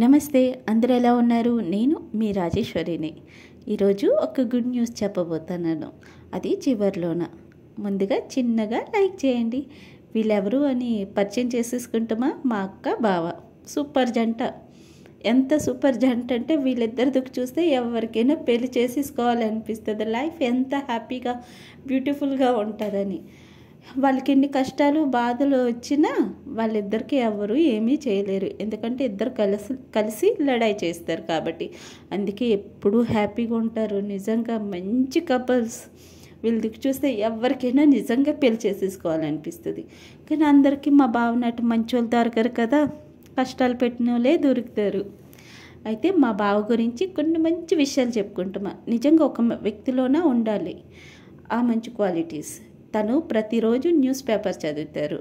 నమస్తే, అందరూ ఎలా ఉన్నారు? నేను మీ రాజేశ్వరిని. ఈరోజు ఒక గుడ్ న్యూస్ చెప్పబోతున్నాను. అది చివర్లోన. ముందుగా చిన్నగా లైక్ చేయండి. వీళ్ళెవరు అని పరిచయం చేసేసుకుంటామా? మా అక్క బావ. సూపర్ జంట. ఎంత సూపర్ జంట అంటే వీళ్ళిద్దరి దుక్కు చూస్తే ఎవరికైనా పెళ్లి చేసేసుకోవాలనిపిస్తుంది. లైఫ్ ఎంత హ్యాపీగా బ్యూటిఫుల్గా ఉంటుందని. వాళ్ళకి ఎన్ని కష్టాలు బాధలు వచ్చినా వాళ్ళిద్దరికి ఎవరు ఏమీ చేయలేరు. ఎందుకంటే ఇద్దరు కలిసి లడాయి చేస్తారు కాబట్టి. అందుకే ఎప్పుడూ హ్యాపీగా ఉంటారు. నిజంగా మంచి కపుల్స్. వీళ్ళ దిక్కు చూస్తే ఎవరికైనా నిజంగా పెళ్లి చేసేసుకోవాలనిపిస్తుంది. కానీ అందరికీ మా బావనట్టు మంచోళ్ళు దొరకరు కదా, కష్టాలు పెట్టిన వాళ్ళే దొరుకుతారు. అయితే మా బావ గురించి కొన్ని మంచి విషయాలు చెప్పుకుంటామా. నిజంగా ఒక వ్యక్తిలోనే ఉండాలి ఆ మంచి క్వాలిటీస్. తను ప్రతిరోజు న్యూస్ పేపర్ చదువుతారు,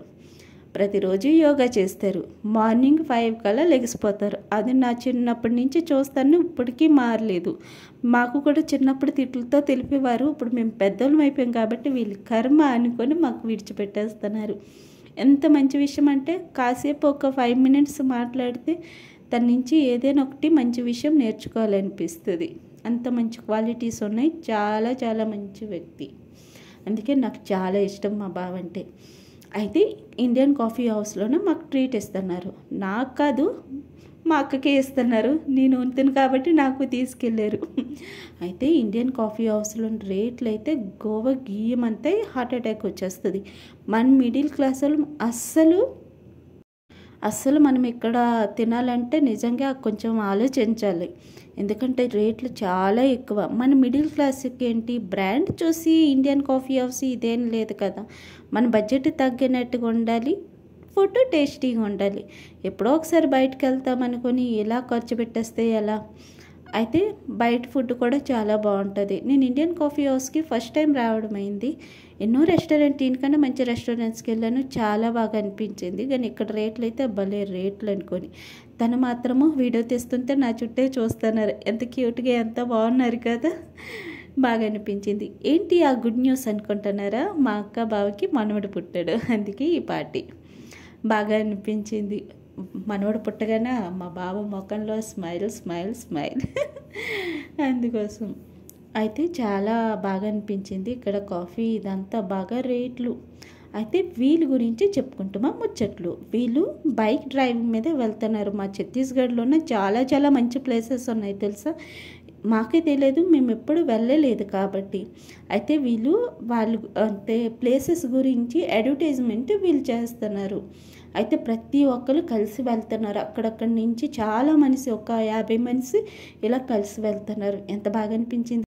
ప్రతిరోజు యోగా చేస్తారు, మార్నింగ్ 5 కల్లా లెగిసిపోతారు. అది నా చిన్నప్పటి నుంచి చూస్తాను, ఇప్పటికీ మారలేదు. మాకు కూడా చిన్నప్పుడు తిట్లతో తెలిపేవారు. ఇప్పుడు మేము పెద్దోళ్ళం అయిపోయాం కాబట్టి వీళ్ళు కర్మ అనుకొని మాకు విడిచిపెట్టేస్తున్నారు. ఎంత మంచి విషయం అంటే కాసేపు ఒక 5 మినిట్స్ మాట్లాడితే తన నుంచి ఏదైనా ఒకటి మంచి విషయం నేర్చుకోవాలనిపిస్తుంది. అంత మంచి క్వాలిటీస్ ఉన్నాయి. చాలా చాలా మంచి వ్యక్తి. అందుకే నాకు చాలా ఇష్టం మా బావ అంటే. అయితే ఇండియన్ కాఫీ హౌస్లోనే మాకు ట్రీట్ ఇస్తున్నారు. నాకు కాదు, మా అక్కకే ఇస్తున్నారు. నేను ఉంటును కాబట్టి నాకు తీసుకెళ్ళారు. అయితే ఇండియన్ కాఫీ హౌస్లో రేట్లు అయితే గోవా గీయమంతే హార్ట్ అటాక్ వచ్చేస్తుంది. మన మిడిల్ క్లాస్ వాళ్ళు అస్సలు మనం ఇక్కడ తినాలంటే నిజంగా కొంచెం ఆలోచించాలి. ఎందుకంటే రేట్లు చాలా ఎక్కువ. మన మిడిల్ క్లాస్కి ఏంటి, బ్రాండ్ చూసి ఇండియన్ కాఫీ హౌస్ ఇదేం లేదు కదా. మన బడ్జెట్ తగ్గినట్టుగా ఉండాలి, ఫుడ్ టేస్టీగా ఉండాలి. ఎప్పుడో ఒకసారి బయటకు వెళ్తామనుకొని ఇలా ఖర్చు పెట్టేస్తే ఎలా? అయితే బయట ఫుడ్ కూడా చాలా బాగుంటుంది. నేను ఇండియన్ కాఫీ హౌస్కి ఫస్ట్ టైం రావడం అయింది. ఎన్నో దీనికన్నా మంచి రెస్టారెంట్స్కి వెళ్ళాను, చాలా బాగా అనిపించింది. కానీ ఇక్కడ రేట్లు అయితే భలే రేట్లు అనుకొని. తను మాత్రము వీడియో తీస్తుంటే నా చుట్టే చూస్తున్నారు. ఎంత క్యూట్గా, ఎంత బాగున్నారు కదా, బాగా అనిపించింది. ఏంటి ఆ గుడ్ న్యూస్ అనుకుంటున్నారా? మా అక్క బావకి మనవడు పుట్టాడు, అందుకే ఈ పార్టీ. బాగా అనిపించింది. మనవడు పుట్టగానే మా బావ ముఖంలో స్మైల్ అందుకోసం. అయితే చాలా బాగా అనిపించింది. ఇక్కడ కాఫీ ఇదంతా బాగా రేట్లు. అయితే వీళ్ళ గురించి చెప్పుకుంటామా ముచ్చట్లు. వీళ్ళు బైక్ డ్రైవింగ్ మీద వెళ్తున్నారు. మా ఛత్తీస్గఢ్లోనే చాలా చాలా మంచి ప్లేసెస్ ఉన్నాయి తెలుసా. మాకే తెలియదు, మేము ఎప్పుడు వెళ్ళలేదు కాబట్టి. అయితే వాళ్ళు అంటే ప్లేసెస్ గురించి అడ్వర్టైజ్మెంట్ వీళ్ళు చేస్తున్నారు. అయితే ప్రతి ఒక్కరు కలిసి వెళ్తున్నారు. అక్కడక్కడి నుంచి చాలా మనిషి, ఒక 50 మనిషి ఇలా కలిసి వెళ్తున్నారు. ఎంత బాగా అనిపించింది.